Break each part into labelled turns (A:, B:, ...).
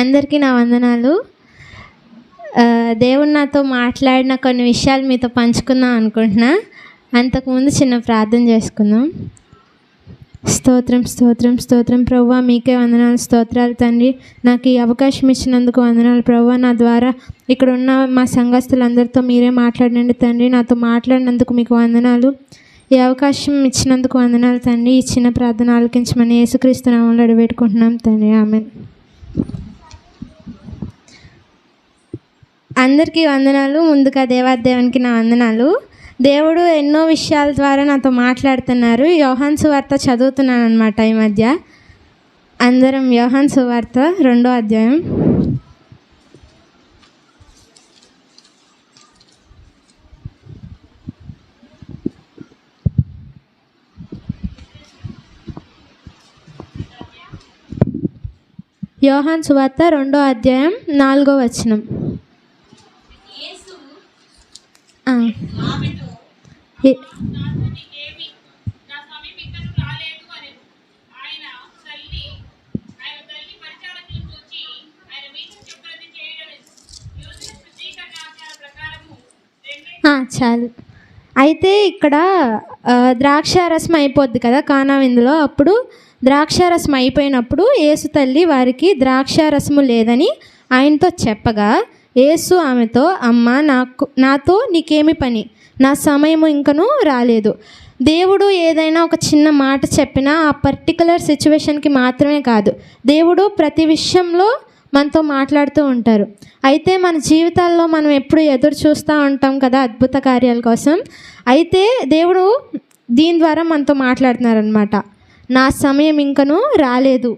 A: అందరికీ నా వందనాలు. దేవుడు నాతో మాట్లాడిన కొన్ని విషయాలు మీతో పంచుకుందాం అనుకుంటున్నా. అంతకుముందు చిన్న ప్రార్థన చేసుకుందాం. స్తోత్రం స్తోత్రం స్తోత్రం ప్రభువా, మీకే వందనాలు, స్తోత్రాలు తండ్రి. నాకు ఈ అవకాశం ఇచ్చినందుకు వందనాలు ప్రభువా. నా ద్వారా ఇక్కడ ఉన్న మా సంఘస్థులందరితో మీరే మాట్లాడినండి తండ్రి. నాతో మాట్లాడినందుకు మీకు వందనాలు. ఈ అవకాశం ఇచ్చినందుకు వందనాలు తండ్రి. ఈ చిన్న ప్రార్థన ఆలకించమని యేసుక్రీస్తు నామములో అడిగిపెట్టుకుంటున్నాం తండ్రి, ఆమేన్. అందరికీ వందనాలు. ముందుగా దేవాదేవునికి నా వందనాలు. దేవుడు ఎన్నో విషయాల ద్వారా నాతో మాట్లాడుతున్నారు. యోహాను సువార్త చదువుతున్నాను అనమాట ఈ మధ్య. అందరం యోహాను సువార్త 2వ అధ్యాయం. యోహాను సువార్త 2వ అధ్యాయం 4వ వచనం. చాలు. అయితే ఇక్కడ ద్రాక్షారసం అయిపోద్ది కదా కానా విందులో. అప్పుడు ద్రాక్షారసం అయిపోయినప్పుడు యేసు తల్లి వారికి ద్రాక్షారసము లేదని ఆయనతో చెప్పగా, యేసు ఆమెతో, అమ్మ, నాతో నీకేమి పని? నా సమయము ఇంకనూ రాలేదు. దేవుడు ఏదైనా ఒక చిన్న మాట చెప్పినా ఆ పర్టికులర్ సిచ్యువేషన్కి మాత్రమే కాదు, దేవుడు ప్రతి విషయంలో మనతో మాట్లాడుతూ ఉంటారు. అయితే మన జీవితాల్లో మనం ఎప్పుడు ఎదురు చూస్తూ ఉంటాం కదా అద్భుత కార్యాల కోసం. అయితే దేవుడు దీని ద్వారా మనతో మాట్లాడుతున్నారనమాట. నా సమయం ఇంకనూ రాలేదు.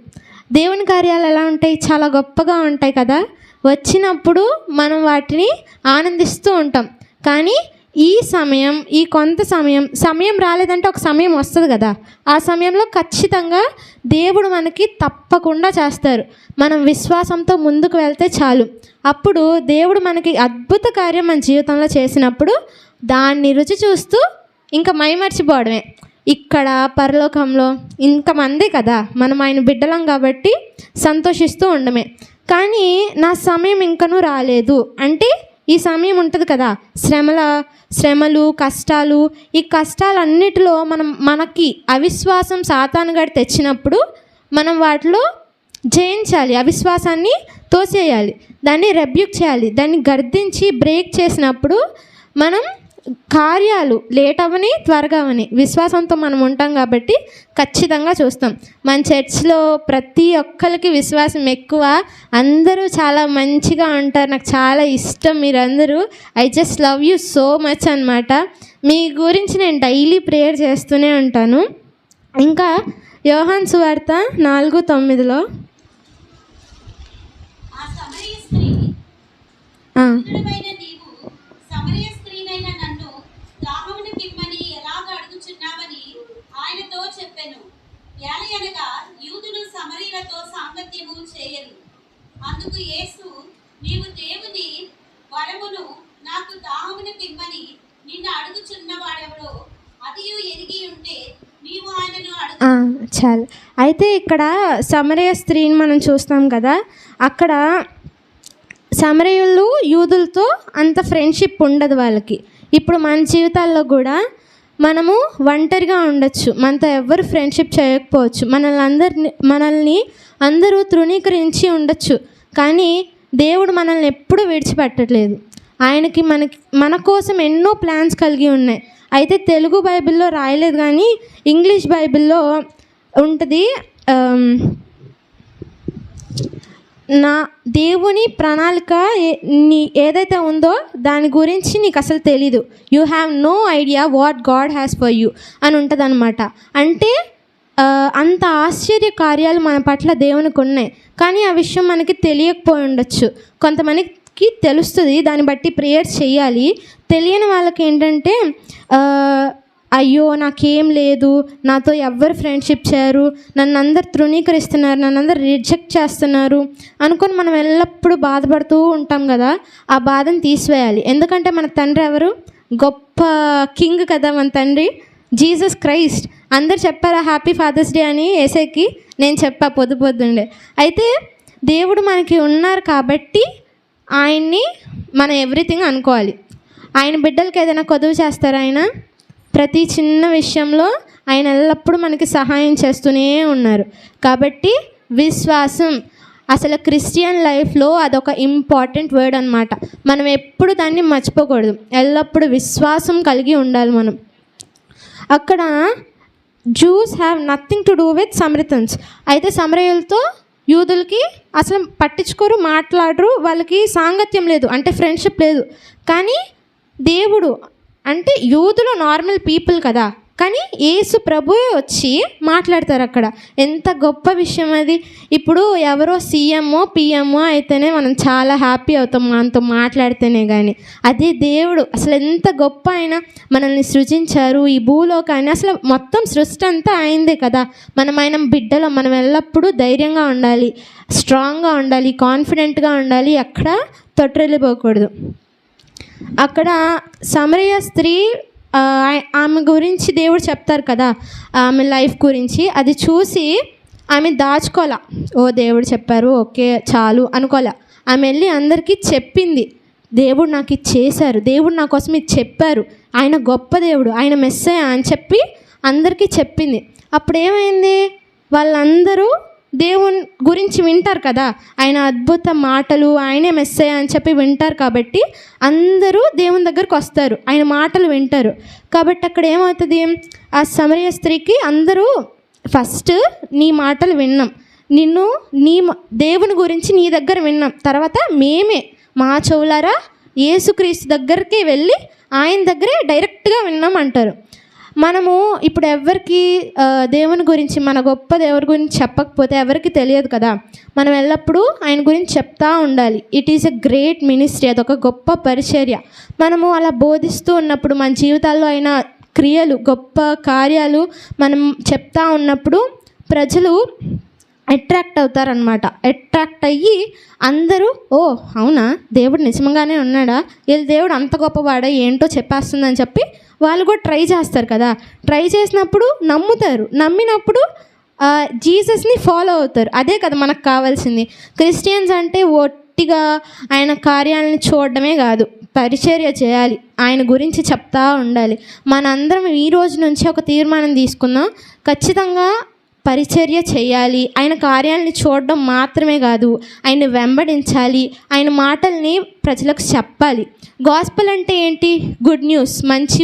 A: దేవుని కార్యాలు ఎలా ఉంటాయి? చాలా గొప్పగా ఉంటాయి కదా. వచ్చినప్పుడు మనం వాటిని ఆనందిస్తూ ఉంటాం. కానీ ఈ కొంత సమయం రాలేదంటే ఒక సమయం వస్తుంది కదా. ఆ సమయంలో ఖచ్చితంగా దేవుడు మనకి తప్పకుండా చేస్తారు. మనం విశ్వాసంతో ముందుకు వెళ్తే చాలు. అప్పుడు దేవుడు మనకి అద్భుత కార్యం మన జీవితంలో చేసినప్పుడు దాన్ని రుచి చూస్తూ ఇంకా మైమర్చిపోవడమే. ఇక్కడ పరలోకంలో ఇంతమంది కదా, మనం ఆయన బిడ్డలం కాబట్టి సంతోషిస్తూ ఉండమే. కానీ నా సమయం ఇంకనూ రాలేదు అంటే ఈ సమయం ఉంటుంది కదా, శ్రమలు, కష్టాలు. ఈ కష్టాలన్నిటిలో మనకి అవిశ్వాసం సాతానుగాడు తెచ్చినప్పుడు మనం వాటిలో జయించాలి. అవిశ్వాసాన్ని తోసేయాలి, దాన్ని రెబ్యూక్ చేయాలి. దాన్ని గర్దించి బ్రేక్ చేసినప్పుడు మనం కార్యాలు లేట్ అవని త్వరగా అవని విశ్వాసంతో మనం ఉంటాం కాబట్టి ఖచ్చితంగా చూస్తాం. మన చర్చ్లో ప్రతి ఒక్కరికి విశ్వాసం ఎక్కువ. అందరూ చాలా మంచిగా ఉంటారు. నాకు చాలా ఇష్టం మీరందరూ. I just love you so much అనమాట. మీ గురించి నేను డైలీ ప్రేయర్ చేస్తూనే ఉంటాను. ఇంకా యోహాను సువార్త 4:9
B: ఆయనతో చెప్పెను. ఏలయనగా యూదులు సమరీయులతో సాంగత్యము చేయరు. అందుకు యేసు, నీవు దేవుని వరమును నాకు దాహమును పిమ్మని నిన్ను అడుగుచున్నవాడెవడో అదియు ఎరిగి ఉంటే నీవు ఆయనను అడుగు.
A: చాలు. అయితే ఇక్కడ సమరయ స్త్రీని మనం చూస్తాం కదా. అక్కడ సమరయులు యూదులతో అంత ఫ్రెండ్షిప్ ఉండదు వాళ్ళకి. ఇప్పుడు మన జీవితాల్లో కూడా మనము ఒంటరిగా ఉండొచ్చు, మనతో ఎవరు ఫ్రెండ్షిప్ చేయకపోవచ్చు, మనల్ని అందరూ తృణీకరించి ఉండొచ్చు. కానీ దేవుడు మనల్ని ఎప్పుడూ విడిచిపెట్టట్లేదు. ఆయనకి మన కోసం ఎన్నో ప్లాన్స్ కలిగి ఉన్నాయి. అయితే తెలుగు బైబిల్లో రాయలేదు కానీ ఇంగ్లీష్ బైబిల్లో ఉంటుంది. నా దేవుని ప్రణాళిక ఏదైతే ఉందో దాని గురించి నీకు అసలు తెలీదు. You have no idea what God has for you అని ఉంటుంది అనమాట. అంటే అంత ఆశ్చర్య కార్యాలు మన పట్ల దేవునికి ఉన్నాయి. కానీ ఆ విషయం మనకి తెలియకపోయి ఉండొచ్చు. కొంతమందికి తెలుస్తుంది, దాన్ని బట్టి ప్రేయర్ చేయాలి. తెలియని వాళ్ళకి ఏంటంటే అయ్యో నాకేం లేదు, నాతో ఎవరు ఫ్రెండ్షిప్ చేయరు, నన్ను అందరు తృణీకరిస్తున్నారు, నన్ను అందరు రిజెక్ట్ చేస్తున్నారు అనుకొని మనం ఎల్లప్పుడూ బాధపడుతూ ఉంటాం కదా. ఆ బాధను తీసివేయాలి. ఎందుకంటే మన తండ్రి ఎవరు? గొప్ప కింగ్ కదా మన తండ్రి, జీసస్ క్రైస్ట్. అందరు చెప్పారా హ్యాపీ ఫాదర్స్ డే అని ఏసైకి? నేను చెప్పా పొద్దుండే. అయితే దేవుడు మనకి ఉన్నారు కాబట్టి ఆయన్ని మనం ఎవ్రీథింగ్ అనుకోవాలి. ఆయన బిడ్డలకి ఏదైనా కొదువు చేస్తారా? ఆయన ప్రతి చిన్న విషయంలో ఆయన ఎల్లప్పుడూ మనకి సహాయం చేస్తూనే ఉన్నారు. కాబట్టి విశ్వాసం అసలు క్రిస్టియన్ లైఫ్లో అదొక ఇంపార్టెంట్ వర్డ్ అనమాట. మనం ఎప్పుడు దాన్ని మర్చిపోకూడదు. ఎల్లప్పుడూ విశ్వాసం కలిగి ఉండాలి మనం. అక్కడ Jews have nothing to do with Samaritans. అయితే సమరయులతో యూదులకి అసలు పట్టించుకోరు, మాట్లాడరు, వాళ్ళకి సాంగత్యం లేదు, అంటే ఫ్రెండ్షిప్ లేదు. కానీ దేవుడు అంటే యూదులు నార్మల్ పీపుల్ కదా, కానీ యేసు ప్రభువే వచ్చి మాట్లాడతారు అక్కడ. ఎంత గొప్ప విషయం అది. ఇప్పుడు ఎవరో సీఎంఓ పిఎంఓ అయితేనే మనం చాలా హ్యాపీ అవుతాం మనతో మాట్లాడితేనే. కానీ అదే దేవుడు అసలు ఎంత గొప్ప ఆయన మనల్ని సృజించారు, ఈ భూలోకాన్ని అసలు మొత్తం సృష్టి అంతా అయిందే కదా. ఆయన బిడ్డలో మనం ఎల్లప్పుడూ ధైర్యంగా ఉండాలి, స్ట్రాంగ్గా ఉండాలి, కాన్ఫిడెంట్గా ఉండాలి, అక్కడ తొట్టిల్లిపోకూడదు. అక్కడ సమరయ స్త్రీ ఆమె గురించి దేవుడు చెప్తారు కదా, ఆమె లైఫ్ గురించి. అది చూసి ఆమె దాచుకోలే. ఓ దేవుడు చెప్పారు ఓకే చాలు అనుకోలే. ఆమె వెళ్ళి అందరికీ చెప్పింది, దేవుడు నాకు ఇది చేశారు, దేవుడు నా కోసం ఇది చెప్పారు, ఆయన గొప్ప దేవుడు, ఆయన మెస్సయ్య అని చెప్పి అందరికీ చెప్పింది. అప్పుడు ఏమైంది? వాళ్ళందరూ దేవుని గురించి వింటారు కదా, ఆయన అద్భుత మాటలు, ఆయనే మెస్సయ్య అని చెప్పి వింటారు. కాబట్టి అందరూ దేవుని దగ్గరికి వస్తారు, ఆయన మాటలు వింటారు. కాబట్టి అక్కడ ఏమవుతుంది? ఆ సమరయ స్త్రీకి అందరూ ఫస్ట్ నీ మాటలు విన్నాం, దేవుని గురించి నీ దగ్గర విన్నాం, తర్వాత మేమే మా చెవులారా యేసుక్రీస్తు దగ్గరికి వెళ్ళి ఆయన దగ్గరే డైరెక్ట్గా విన్నాం అంటారు. మనము ఇప్పుడు ఎవరికి దేవుని గురించి, మన గొప్ప దేవుని గురించి చెప్పకపోతే ఎవరికి తెలియదు కదా. మనం ఎల్లప్పుడూ ఆయన గురించి చెప్తా ఉండాలి. It is a great ministry, అదొక గొప్ప పరిచర్య. మనము అలా బోధిస్తూ ఉన్నప్పుడు మన జీవితాల్లో అయిన క్రియలు, గొప్ప కార్యాలు మనం చెప్తా ఉన్నప్పుడు ప్రజలు అట్రాక్ట్ అవుతారనమాట. అట్రాక్ట్ అయ్యి అందరూ ఓ అవునా దేవుడు నిజంగానే ఉన్నాడా, వీళ్ళ దేవుడు అంత గొప్పవాడా ఏంటో చెప్పేస్తుందని చెప్పి వాళ్ళు కూడా ట్రై చేస్తారు కదా. ట్రై చేసినప్పుడు నమ్ముతారు, నమ్మినప్పుడు జీసస్ని ఫాలో అవుతారు. అదే కదా మనకు కావాల్సింది. క్రిస్టియన్స్ అంటే ఒట్టిగా ఆయన కార్యాలను చూడడమే కాదు, పరిచర్య చేయాలి, ఆయన గురించి చెప్తా ఉండాలి. మనందరం ఈ రోజు నుంచి ఒక తీర్మానం తీసుకుందాం, ఖచ్చితంగా పరిచర్య చేయాలి. ఆయన కార్యాలని చూడడం మాత్రమే కాదు, ఆయన వెంబడించాలి, ఆయన మాటల్ని ప్రజలకు చెప్పాలి. గాస్పెల్ అంటే ఏంటి? గుడ్ న్యూస్, మంచి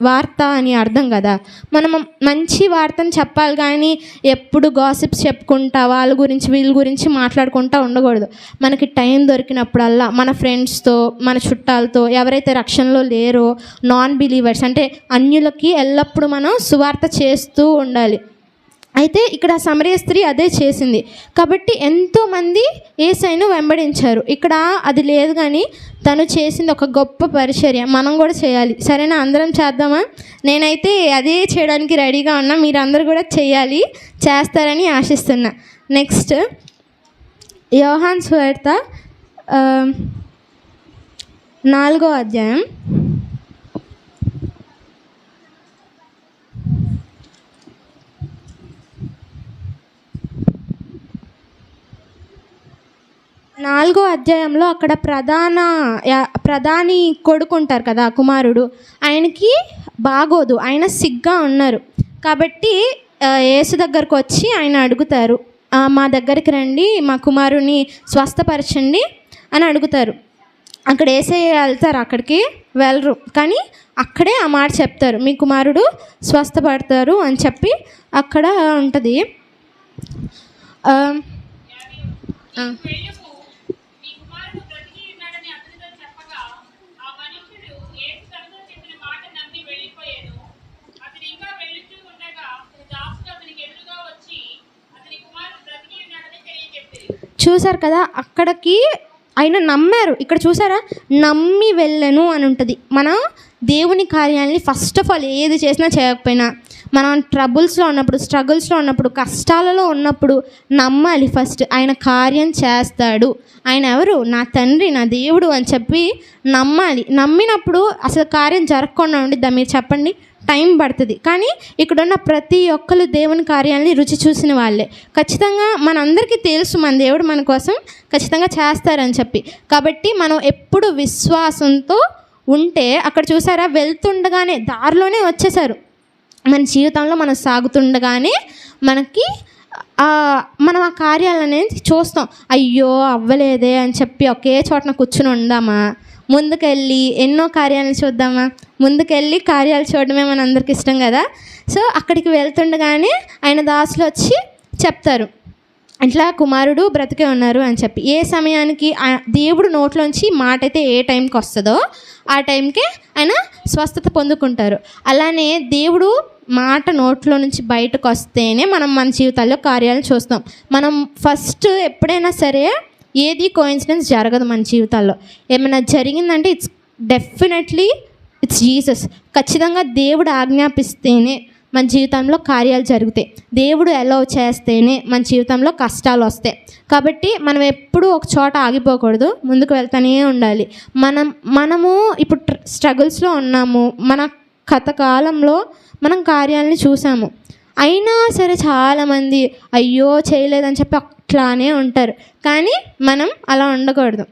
A: వార్త అని అర్థం కదా. మనం మంచి వార్తను చెప్పాలి, కానీ ఎప్పుడు గాసిప్స్ చెప్పుకుంటా వాళ్ళ గురించి వీళ్ళ గురించి మాట్లాడుకుంటూ ఉండకూడదు. మనకి టైం దొరికినప్పుడల్లా మన ఫ్రెండ్స్తో, మన చుట్టాలతో, ఎవరైతే రక్షణలో లేరో నాన్ బిలీవర్స్ అంటే అన్యులకి ఎల్లప్పుడూ మనం సువార్త చేస్తూ ఉండాలి. అయితే ఇక్కడ సమరయ స్త్రీ అదే చేసింది. కాబట్టి ఎంతోమంది యేసయ్యను వెంబడించారు. ఇక్కడ అది లేదు, కానీ తను చేసింది ఒక గొప్ప పరిచర్య. మనం కూడా చేయాలి. సరేనా? అందరం చేద్దామా? నేనైతే అదే చేయడానికి రెడీగా ఉన్నా, మీరు అందరూ కూడా చేయాలి, చేస్తారని ఆశిస్తున్నా. నెక్స్ట్ యోహాను సువార్త 4వ అధ్యాయం 4వ అధ్యాయంలో అక్కడ ప్రధాని కొడుకు ఉంటారు కదా, కుమారుడు, ఆయనకి బాగోదు, ఆయన సిగ్గా ఉన్నారు. కాబట్టి యేసు దగ్గరకు వచ్చి ఆయన అడుగుతారు, మా దగ్గరికి రండి, మా కుమారుని స్వస్థపరచండి అని అడుగుతారు. అక్కడ యేసయ్య వెళ్తారు, అక్కడికి వెళ్ళరు, కానీ అక్కడే ఆ మాట చెప్తారు, మీ కుమారుడు స్వస్థపడతారు అని చెప్పి అక్కడ ఉంటుంది. చూసారు కదా, అక్కడికి ఆయన నమ్మారు. ఇక్కడ చూసారా, నమ్మి వెళ్ళను అని ఉంటుంది. మనం దేవుని కార్యాలని ఫస్ట్ ఆఫ్ ఆల్ ఏది చేసినా చేయకపోయినా, మనం ట్రబుల్స్లో ఉన్నప్పుడు, స్ట్రగుల్స్లో ఉన్నప్పుడు, కష్టాలలో ఉన్నప్పుడు నమ్మాలి ఫస్ట్. ఆయన కార్యం చేస్తాడు, ఆయన ఎవరు? నా తండ్రి, నా దేవుడు అని చెప్పి నమ్మాలి. నమ్మినప్పుడు అసలు కార్యం జరగకుండా ఉండిద్దా? మీరు చెప్పండి. టైం పడుతుంది. కానీ ఇక్కడున్న ప్రతి ఒక్కరు దేవుని కార్యాలని రుచి చూసిన వాళ్ళే. ఖచ్చితంగా మనందరికీ తెలుసు మన దేవుడు మన కోసం ఖచ్చితంగా చేస్తారని చెప్పి. కాబట్టి మనం ఎప్పుడు విశ్వాసంతో ఉంటే, అక్కడ చూసారా, వెళ్తుండగానే దారిలోనే వచ్చేసారు. మన జీవితంలో మనం సాగుతుండగానే మనం ఆ కార్యాలనేది చూస్తాం. అయ్యో అవ్వలేదే అని చెప్పి ఒకే చోటన కూర్చుని ఉందామా? ముందుకెళ్ళి ఎన్నో కార్యాలను చూద్దామా? ముందుకెళ్ళి కార్యాలు చూడడమే మన అందరికి ఇష్టం కదా. సో అక్కడికి వెళ్తుండగానే ఆయన దాసులు వచ్చి చెప్తారు, ఇట్లా కుమారుడు బ్రతికే ఉన్నారు అని చెప్పి. ఏ సమయానికి దేవుడు నోట్లోంచి మాట అయితే ఏ టైంకి వస్తుందో ఆ టైంకే ఆయన స్వస్థత పొందుకుంటారు. అలానే దేవుడు మాట నోట్లో నుంచి బయటకు వస్తేనే మనం మన జీవితాల్లో కార్యాలు చూస్తాం. మనం ఫస్ట్ ఎప్పుడైనా సరే ఏది కోఇన్సిడెన్స్ జరగదు మన జీవితాల్లో. ఏమైనా జరిగిందంటే డెఫినెట్లీ ఇట్స్ జీసస్. ఖచ్చితంగా దేవుడు ఆజ్ఞాపిస్తేనే మన జీవితంలో కార్యాలు జరుగుతాయి. దేవుడు అలౌ చేస్తేనే మన జీవితంలో కష్టాలు వస్తాయి. కాబట్టి మనం ఎప్పుడూ ఒక చోట ఆగిపోకూడదు, ముందుకు వెళ్తూనే ఉండాలి. మనము ఇప్పుడు స్ట్రగుల్స్లో ఉన్నాము. మన కథకాలంలో మనం కార్యాలని చూసాము. అయినా సరే చాలామంది అయ్యో చేయలేదని చెప్పి అట్లానే ఉంటారు. కానీ మనం అలా ఉండకూడదు.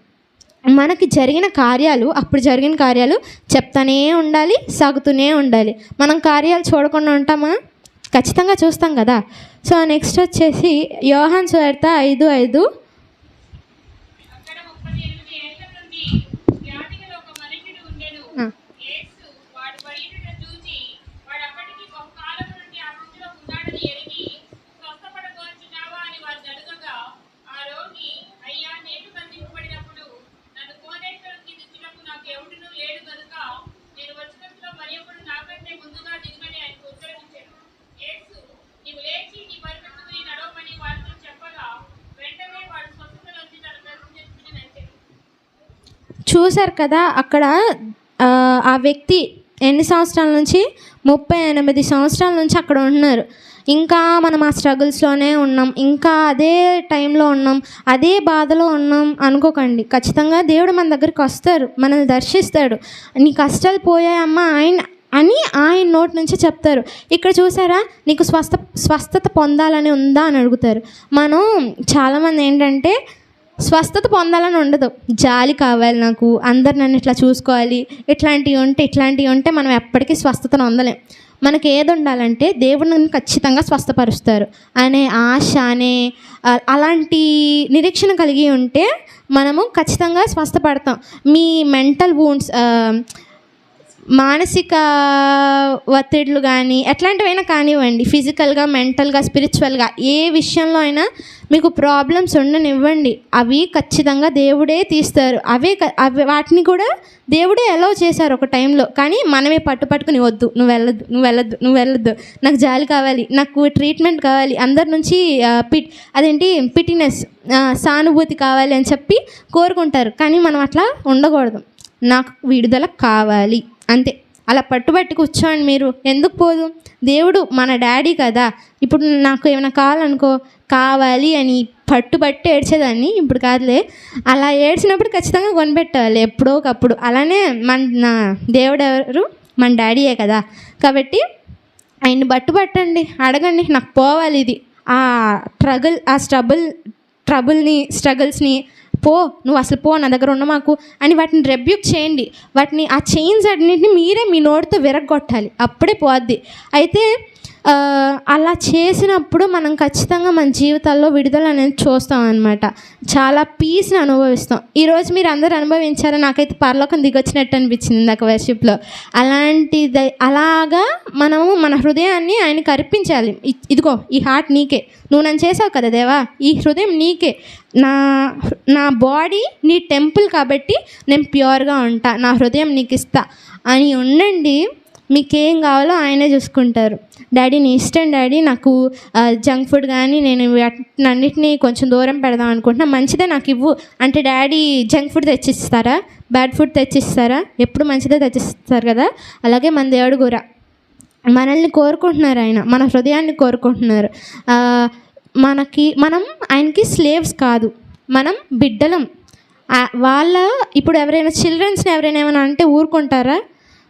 A: మనకి జరిగిన కార్యాలు, అప్పుడు జరిగిన కార్యాలు చెప్తానే ఉండాలి, సాగుతూనే ఉండాలి. మనం కార్యాలు చూడకుండా ఉంటామా? ఖచ్చితంగా చూస్తాం కదా. సో నెక్స్ట్ వచ్చేసి యోహాను సువార్త 5:5. చూశారు కదా, అక్కడ ఆ వ్యక్తి ఎన్ని సంవత్సరాల నుంచి? 38 సంవత్సరాల నుంచి అక్కడ ఉంటున్నారు. ఇంకా మనం ఆ స్ట్రగుల్స్లోనే ఉన్నాం, ఇంకా అదే టైంలో ఉన్నాం, అదే బాధలో ఉన్నాం అనుకోకండి. ఖచ్చితంగా దేవుడు మన దగ్గరికి వస్తారు, మనల్ని దర్శిస్తాడు. నీ కష్టాలు పోయాయమ్మా అని ఆయన నోటి నుంచి చెప్తారు. ఇక్కడ చూసారా, నీకు స్వస్థత పొందాలని ఉందా అని అడుగుతారు. మనం చాలామంది ఏంటంటే స్వస్థత పొందాలని ఉండదు, జాలి కావాలి నాకు, అందరు నన్ను ఇట్లా చూసుకోవాలి, ఇట్లాంటివి ఉంటే మనం ఎప్పటికీ స్వస్థతను పొందలేం. మనకి ఏది ఉండాలంటే దేవుడు నన్ను ఖచ్చితంగా స్వస్థపరుస్తారు అనే ఆశ, అలాంటి నిరీక్షణ కలిగి ఉంటే మనము ఖచ్చితంగా స్వస్థపడతాం. మీ మెంటల్ వూండ్స్, మానసిక ఒత్తిడులు కానీ ఎట్లాంటివైనా కానివ్వండి, ఫిజికల్గా, మెంటల్గా, స్పిరిచువల్గా ఏ విషయంలో అయినా మీకు ప్రాబ్లమ్స్ ఉండనివ్వండి, అవి ఖచ్చితంగా దేవుడే తీస్తారు. అవి వాటిని కూడా దేవుడే అలౌ చేశారు ఒక టైంలో. కానీ మనమే పట్టుకుని వద్దు, నువ్వు వెళ్ళొద్దు, నాకు జాలి కావాలి, నాకు ట్రీట్మెంట్ కావాలి, అందరి నుంచి పిటినెస్, సానుభూతి కావాలి అని చెప్పి కోరుకుంటారు. కానీ మనం అట్లా ఉండకూడదు. నాకు విడుదల కావాలి అంతే. అలా పట్టుబట్టి కూర్చోండి. మీరు ఎందుకు పోదు? దేవుడు మన డాడీ కదా. ఇప్పుడు నాకు ఏమైనా కావాలనుకో, కావాలి అని పట్టుబట్టి ఏడ్చేదాన్ని, ఇప్పుడు కాదులే. అలా ఏడ్చినప్పుడు ఖచ్చితంగా కొనిపెట్టాలి ఎప్పుడో ఒకప్పుడు. అలానే నా దేవుడు ఎవరు? మన డాడీయే కదా. కాబట్టి ఆయన్ని పట్టండి, అడగండి, నాకు పోవాలి ఇది. ఆ స్ట్రగుల్స్ని నువ్వు అసలు నా దగ్గర ఉన్న మాకు అని వాటిని రెబ్యూక్ చేయండి. వాటిని, ఆ చైన్స్ అన్నింటినీ మీరే మీ నోటితో విరగొట్టాలి, అప్పుడే పోద్ది. అయితే అలా చేసినప్పుడు మనం ఖచ్చితంగా మన జీవితాల్లో విడుదల అనేది చూస్తాం అన్నమాట. చాలా పీస్ని అనుభవిస్తాం. ఈరోజు మీరు అందరూ అనుభవించారా? నాకైతే పరలోకం దిగొచ్చినట్టు అనిపించింది ఇందాక వర్షిప్లో. అలాగా మనము మన హృదయాన్ని ఆయనకి అర్పించాలి. ఇదిగో ఈ హార్ట్ నీకే, నువ్వు నన్ను చేసావు కదా దేవా, ఈ హృదయం నీకే, నా బాడీ నీ టెంపుల్ కాబట్టి నేను ప్యూర్గా ఉంటా, నా హృదయం నీకు ఇస్తా అని ఉండండి. మీకేం కావాలో ఆయనే చూసుకుంటారు. డాడీ నీ ఇష్టం డాడీ, నాకు జంక్ ఫుడ్ కానీ నేను అన్నిటినీ కొంచెం దూరం పెడదాం అనుకుంటున్నా, మంచిదే నాకు ఇవ్వు అంటే డాడీ జంక్ ఫుడ్ తెచ్చిస్తారా? బ్యాడ్ ఫుడ్ తెచ్చిస్తారా? ఎప్పుడు మంచిదే తెచ్చిస్తారు కదా. అలాగే మన దేవుడు కూడా మనల్ని కోరుకుంటున్నారు, ఆయన మన హృదయాన్ని కోరుకుంటున్నారు. మనం ఆయనకి స్లేవ్స్ కాదు, మనం బిడ్డలం. ఇప్పుడు ఎవరైనా చిల్డ్రన్స్ని ఎవరైనా ఏమైనా అంటే ఊరుకుంటారా?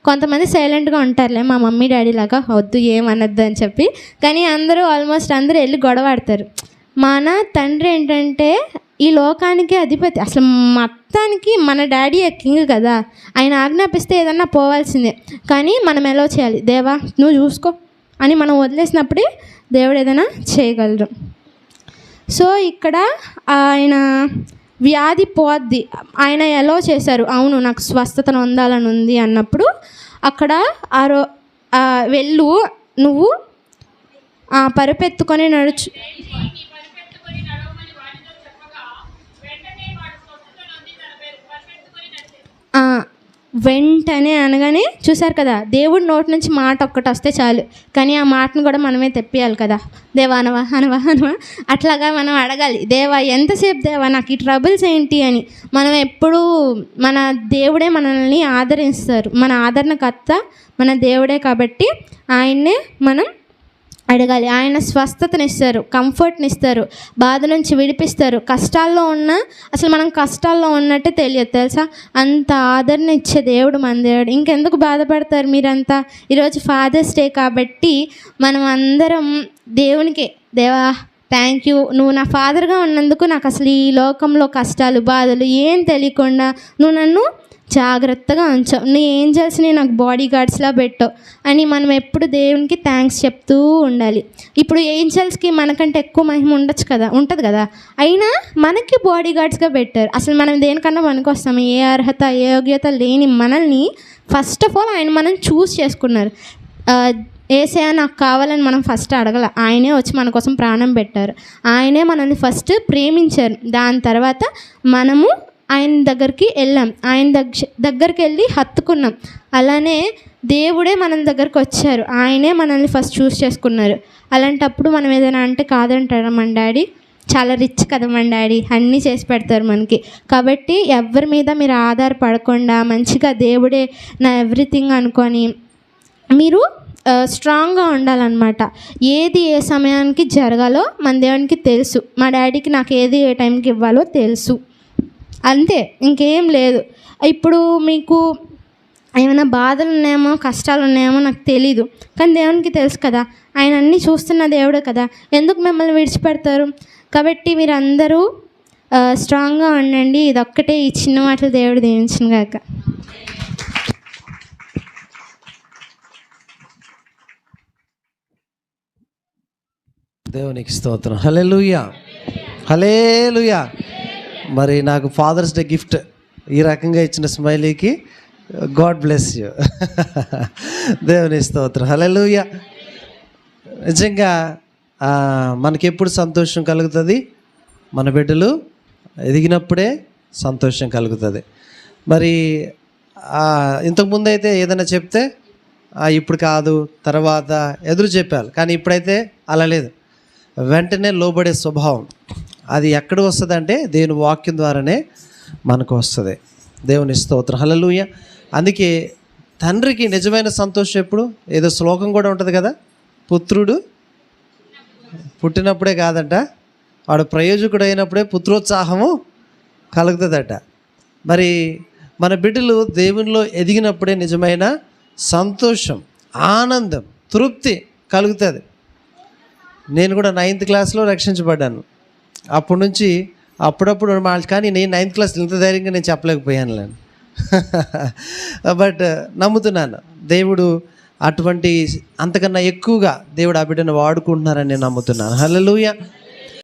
A: కొంతమంది సైలెంట్గా ఉంటారులే, మా మమ్మీ డాడీ లాగా వద్దు ఏమనొద్దు అని చెప్పి. కానీ ఆల్మోస్ట్ అందరూ వెళ్ళి గొడవ ఆడతారు. మన తండ్రి ఏంటంటే ఈ లోకానికి అధిపతి, అసలు మొత్తానికి మన డాడీ కింగ్ కదా. ఆయన ఆజ్ఞాపిస్తే ఏదన్నా పోవాల్సిందే. కానీ మనం ఎలా చేయాలి, దేవా నువ్వు చూసుకో అని మనం వదిలేసినప్పుడే దేవుడు ఏదైనా చేయగలరు. సో ఇక్కడ ఆయన వ్యాధి పోద్ది, ఆయన ఎలా చేశారు, అవును నాకు స్వస్థతను పొందాలని ఉంది అన్నప్పుడు అక్కడ వెళ్ళు నువ్వు పరుపెత్తుకొని నడుచు, వెంటనే అనగానే చూశారు కదా, దేవుడి నోటి నుంచి మాట ఒక్కటి వస్తే చాలు. కానీ ఆ మాటను కూడా మనమే తెప్పియాలి కదా. దేవా అనవా అనవా అనవా అట్లాగా మనం అడగాలి, దేవా ఎంతసేపు దేవా నాకు ఈ ట్రబుల్స్ ఏంటి అని. మనం ఎప్పుడూ మన దేవుడే మనల్ని ఆదరిస్తారు, మన ఆదరణకర్త మన దేవుడే కాబట్టి ఆయన్నే మనం అడగాలి. ఆయన స్వస్థతని ఇస్తారు, కంఫర్ట్ని ఇస్తారు, బాధ నుంచి విడిపిస్తారు. కష్టాల్లో ఉన్న అసలు మనం కష్టాల్లో ఉన్నట్టే తెలియదు తెలుసా, అంత ఆదరణ ఇచ్చే దేవుడు మన దేవుడు. ఇంకెందుకు బాధపడతారు మీరంతా. ఈరోజు ఫాదర్స్ డే కాబట్టి మనం అందరం దేవునికి, దేవా థ్యాంక్ యూ, నువ్వు నా ఫాదర్గా ఉన్నందుకు నాకు అసలు ఈ లోకంలో కష్టాలు బాధలు ఏం తెలియకుండా నువ్వు నన్ను జాగ్రత్తగా ఉంచావు, నీ ఏంజల్స్ని నాకు బాడీ గార్డ్స్లా పెట్టావు అని మనం ఎప్పుడు దేవునికి థ్యాంక్స్ చెప్తూ ఉండాలి. ఇప్పుడు ఏంజల్స్కి మనకంటే ఎక్కువ మహిమ ఉంటుంది కదా, అయినా మనకి బాడీ గార్డ్స్గా పెట్టారు. అసలు మనం దేనికన్నా పనికొస్తాము, ఏ అర్హత ఏ యోగ్యత లేని మనల్ని ఫస్ట్ ఆఫ్ ఆల్ ఆయన మనం చూస్ చేసుకున్నారు. ఏసయ్య నాకు కావాలని మనం ఫస్ట్ అడగల, ఆయనే వచ్చి మన కోసం ప్రాణం పెట్టారు, ఆయనే మనల్ని ఫస్ట్ ప్రేమించారు. దాని తర్వాత మనము ఆయన దగ్గరికి వెళ్ళాం, ఆయన దగ్గరికి వెళ్ళి హత్తుకున్నాం. అలానే దేవుడే మన దగ్గరకు వచ్చారు, ఆయనే మనల్ని ఫస్ట్ చూస్ చేసుకున్నారు. అలాంటప్పుడు మనం ఏదైనా అంటే కాదంటారా, మన డాడీ చాలా రిచ్ కదా, మన డాడీ అన్నీ చేసి పెడతారు మనకి. కాబట్టి ఎవరి మీద మీరు ఆధారపడకుండా మంచిగా దేవుడే నా ఎవ్రీథింగ్ అనుకొని మీరు స్ట్రాంగ్గా ఉండాలన్నమాట. ఏది ఏ సమయానికి జరగాలో మన దేవునికి తెలుసు, మా డాడీకి నాకు ఏది ఏ టైంకి ఇవ్వాలో తెలుసు, అంతే, ఇంకేం లేదు. ఇప్పుడు మీకు ఏమైనా బాధలు ఉన్నాయేమో కష్టాలు ఉన్నాయేమో నాకు తెలీదు, కానీ దేవునికి తెలుసు కదా, ఆయన అన్నీ చూస్తున్న దేవుడే కదా, ఎందుకు మిమ్మల్ని విడిచిపెడతారు. కాబట్టి మీరు అందరూ స్ట్రాంగ్గా ఉండండి. ఇదొక్కటే ఈ చిన్న మాటలు దేవుడు దీవించును గాక.
C: దేవునికి స్తోత్రం. హల్లెలూయా హల్లెలూయా. మరి నాకు ఫాదర్స్ డే గిఫ్ట్ ఈ రకంగా ఇచ్చిన స్మైలీకి గాడ్ బ్లెస్ యూ. దేవుని స్తోత్రం. హల్లెలూయా. నిజంగా మనకెప్పుడు సంతోషం కలుగుతుంది, మన బిడ్డలు ఎదిగినప్పుడే సంతోషం కలుగుతుంది. మరి ఇంతకుముందు అయితే ఏదైనా చెప్తే ఇప్పుడు కాదు తర్వాత ఎదురు చెప్పాలి, కానీ ఇప్పుడైతే అలా లేదు, వెంటనే లోబడే స్వభావం. అది ఎక్కడ వస్తుంది అంటే దేవుని వాక్యం ద్వారానే మనకు వస్తుంది. దేవుని స్తోత్రం. హల్లెలూయా. అందుకే తండ్రికి నిజమైన సంతోషం ఎప్పుడు, ఏదో శ్లోకం కూడా ఉంటుంది కదా, పుత్రుడు పుట్టినప్పుడే కాదంట, వాడు ప్రయోజకుడు అయినప్పుడే పుత్రోత్సాహము కలుగుతుందట. మరి మన బిడ్డలు దేవునిలో ఎదిగినప్పుడే నిజమైన సంతోషం, ఆనందం, తృప్తి కలుగుతుంది. నేను కూడా 9th క్లాస్లో రక్షించబడ్డాను. అప్పటి నుంచి అప్పుడప్పుడు కానీ నేను 9th క్లాస్ ఇంత ధైర్యంగా నేను చెప్పలేకపోయాను లేండి. బట్ నమ్ముతున్నాను దేవుడు అటువంటి అంతకన్నా ఎక్కువగా దేవుడు ఆ బిడ్డను వాడుకుంటున్నారని నేను నమ్ముతున్నాను. హల్లెలూయా.